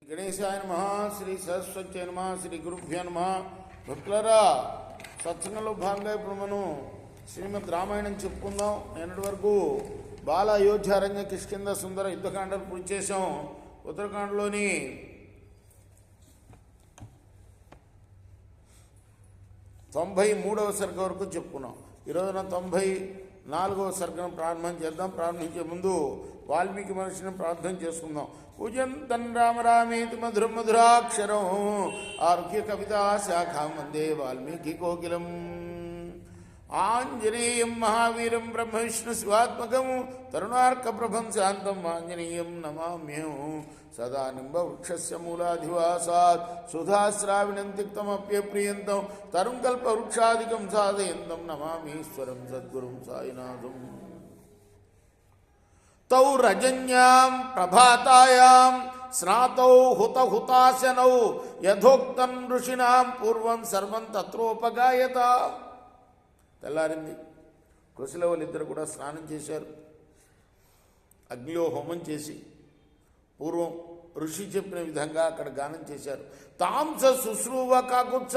గణేశాయ నమః. శ్రీ సరస్వతి నమః. శ్రీ గురుభ్యో నమః. భక్తులారా, సత్సంగంలో భాగంగా ఇప్పుడు మనం శ్రీమద్ రామాయణం చెప్పుకుందాం. నిన్నటి వరకు బాల అయోధ్యారణ్య కిష్కింధ సుందర యుద్ధకాండలు పూర్తి చేసాం. ఉత్తరాఖండ్లోని 93వ సర్గ వరకు చెప్పుకున్నాం. ఈరోజున 94వ సర్గను ప్రారంభం చేద్దాం. ప్రారంభించే ముందు వాల్మీకి మహర్షిని ప్రార్థన చేసుకుందాం. పూజంతన్ రామ రామేతి మధురం మధురాక్షరం ఆరుహ్య కవితా శాఖాం వందే వాల్మీకి కోకిలం. ఆంజనేయం మహావీరం బ్రహ్మ విష్ణు శివాత్మకం తరుణార్క ప్రభం శాంతం ఆంజనేయం నమామ్యం. సదా నింబవృక్షస్య మూలాధివాసాత్ సుధాశ్రావిణం తిక్తమప్యప్రియంతం తరుంకల్ప వృక్షాదికం సాధయంతం నమామీశ్వరం సద్గురుం సాయినాథం. తౌ రజన్యాం ప్రభాతాయాం స్నాతౌ హుతాశనౌ యథోక్తం ఋషిణాం పూర్వం సర్వం తత్రోపగాయత. తెల్లారింది. కుశలవులిద్దరు కూడా స్నానం చేశారు. అగ్నిలో హోమం చేసి పూర్వం ఋషి చెప్పిన విధంగా అక్కడ గానం చేశారు. తాంస శుశ్రూవ కాకుత్స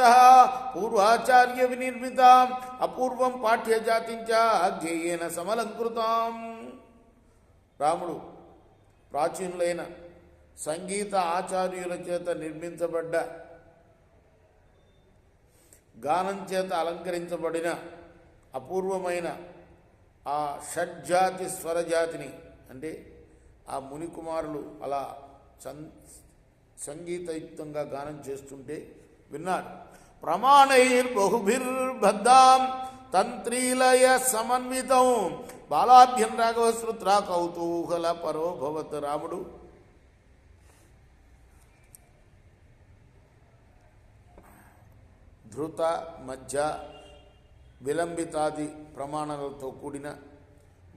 పూర్వాచార్య వినిర్మితాం అపూర్వం పాఠ్యజాతించ ధ్యేయేన సమలంకృతాం. రాముడు ప్రాచీనులైన సంగీత ఆచార్యుల చేత నిర్మించబడ్డ గానం చేత అలంకరించబడిన అపూర్వమైన ఆ షడ్జాతి స్వరజాతిని, అంటే ఆ మునికుమారులు అలా సంగీతయుక్తంగా గానం చేస్తుంటే విన్నాడు. ప్రమాణైర్బహుభిర్బద్ధాం తంత్రీలయ సమన్వితం బాలాభ్యం రాఘవ శ్రుత్రా కౌతూహల పరోభవత్. రాముడు ధృత మధ్య విలంబితాది ప్రమాణాలతో కూడిన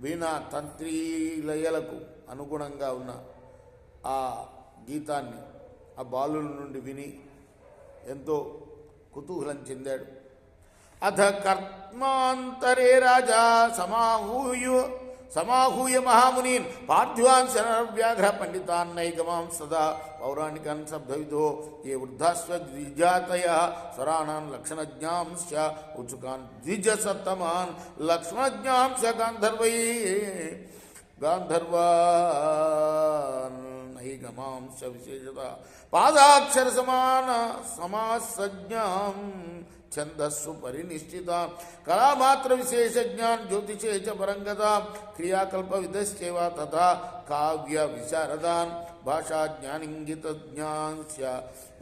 వీణా తంత్రీలయలకు అనుగుణంగా ఉన్న ఆ గీతాన్ని ఆ బాలుల నుండి విని ఎంతో కుతూహలం చెందాడు. అథ కర్మాంతరే రాజా సమాహూయ మహామునీన్ పార్థివాన్ శరవ్యాఘ్ర పండితాన్ నైగమాం సదా పౌరాణికాన్ శబ్దవిదో ఏ వృద్ధాస్వ ద్విజాతయ స్వరాణాన్ లక్షణజ్ఞాంశ ఉచుకాన్ ద్విజసత్తమాన్ లక్ష్మణజ్ఞాంశ గాంధర్వాన్ నైగమాంశ విశేషత పాదాక్షర సమాసజ్ఞాం ఛందస్సు పరినిష్ఠిత కళామాత్ర విశేషజ్ఞాన్ జ్యోతిషే చ పరంగత క్రియాకల్ప విధశ్చేవ తథా కావ్య విశారదాన్ భాషాజ్ఞానింగిత జ్ఞాంశ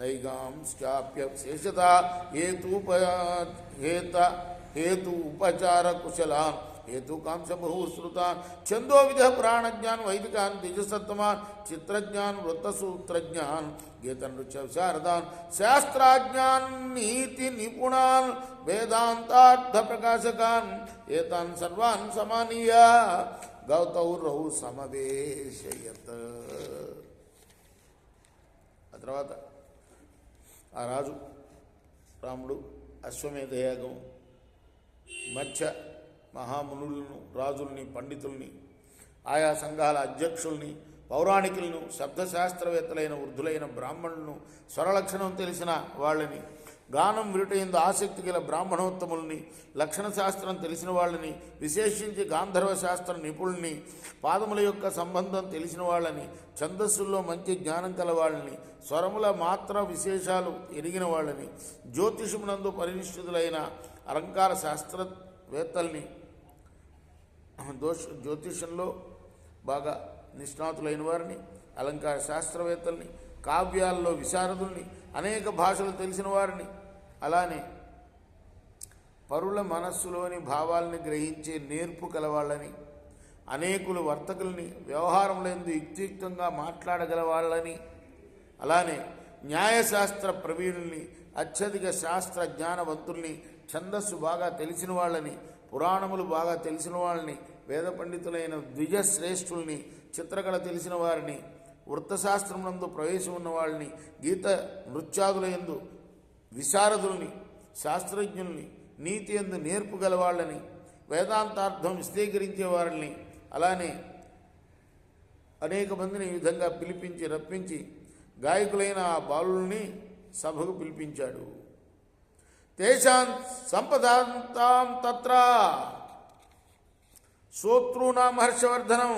నైగాంశ్చాప్య విశేషత హేతు ఉపచార కుశలాన్ हेतुकांश बहुश्रुतान छंदो विध पुराण ज्ञान वैदिकान द्विजसत्तमान चित्रज्ञान वृत्तसूत्रज्ञान गीतन रुच विशारदान शास्त्राज्ञान नीति निपुणान वेदांतार्थ प्रकाशकान एतान सर्वान समानीय गौतौरौ समवेशयत. ఆ తర్వాత ఆ రాజు రాముడు అశ్వమేధయాగం మధ్య మహామునులను, రాజుల్ని, పండితుల్ని, ఆయా సంఘాల అధ్యక్షుల్ని, పౌరాణికులను, శబ్దశాస్త్రవేత్తలైన వృద్ధులైన బ్రాహ్మణులను, స్వరలక్షణం తెలిసిన వాళ్ళని, గానం విరుటైందు ఆసక్తి గల బ్రాహ్మణోత్తముల్ని, లక్షణ శాస్త్రం తెలిసిన వాళ్ళని, విశేషించి గాంధర్వ శాస్త్ర నిపుణుల్ని, పాదముల యొక్క సంబంధం తెలిసిన వాళ్ళని, ఛందస్సుల్లో మంచి జ్ఞానం కల వాళ్ళని, స్వరముల మాత్ర విశేషాలు ఎరిగిన వాళ్ళని, జ్యోతిషమునందు పరినిష్ఠితులైన అలంకార శాస్త్రవేత్తల్ని, జ్యోతిషంలో బాగా నిష్ణాతులైన వారిని, అలంకార శాస్త్రవేత్తల్ని, కావ్యాల్లో విశారదుల్ని, అనేక భాషలు తెలిసిన వారిని, అలానే పరుల మనస్సులోని భావాల్ని గ్రహించే నేర్పు కలవాళ్ళని, అనేకులు వర్తకుల్ని, వ్యవహారంలో యుక్తియుక్తంగా మాట్లాడగల వాళ్ళని, అలానే న్యాయశాస్త్ర ప్రవీణుల్ని, అత్యధిక శాస్త్ర జ్ఞానవంతుల్ని, ఛందస్సు బాగా తెలిసిన వాళ్ళని, పురాణములు బాగా తెలిసిన వాళ్ళని, వేద పండితులైన ద్విజశ్రేష్ఠుల్ని, చిత్రకళ తెలిసిన వారిని, వృత్తశాస్త్రమునందు ప్రవేశం ఉన్న వాళ్ళని, గీత నృత్యాదులందు విశారదుల్ని, శాస్త్రజ్ఞుల్ని, నీతి యందు నేర్పు గలవాళ్ళని, వేదాంతార్థం విశదీకరించే వారిని, అలానే అనేక మందిని ఈ విధంగా పిలిపించి రప్పించి గాయకులైన ఆ బాలుల్ని సభకు పిలిపించాడు. తేషాం సంపదాంతాం తత్ర శ్రోతॄణాం హర్షవర్ధనం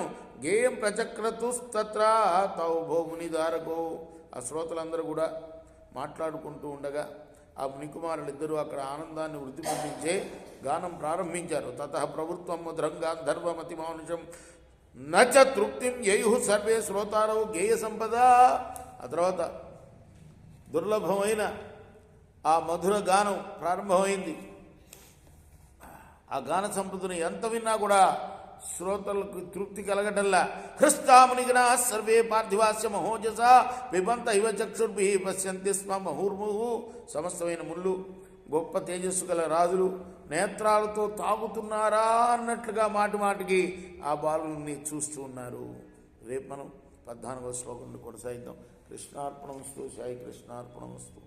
గేయం ప్రచక్రతుస్తత్ర తౌ భో మునిదారకో. ఆ శ్రోతలందరూ కూడా మాట్లాడుకుంటూ ఉండగా ఆ మునికుమారులిద్దరూ అక్కడ ఆనందాన్ని వృద్ధి పొందించే గానం ప్రారంభించారు. తతః ప్రభుత్వం మధురం గాంధర్వమతి మానుషం నచ తృప్తిం యయుః సర్వే శ్రోతారౌ గేయ సంపద. ఆ తర్వాత దుర్లభమైన ఆ మధుర గానం ప్రారంభమైంది. ఆ గాన సంపదను ఎంత విన్నా కూడా శ్రోతలకు తృప్తి కలగటల్లా. హృస్తామునిగణా సర్వే పార్థివాస్య మహోజస పిబంత ఇవ చక్షుర్భి పశ్యంతి స్మ ముహుర్ముహు. సమస్తమైన ముళ్ళు గొప్ప తేజస్సు గల రాజులు నేత్రాలతో తాగుతున్నారా అన్నట్లుగా మాటి మాటికి ఆ బాలుల్ని చూస్తూ ఉన్నారు. రేపు మనం 14వ శ్లోకం కొనసాగిద్దాం. కృష్ణార్పణమస్తు. సాయి కృష్ణార్పణమస్తు.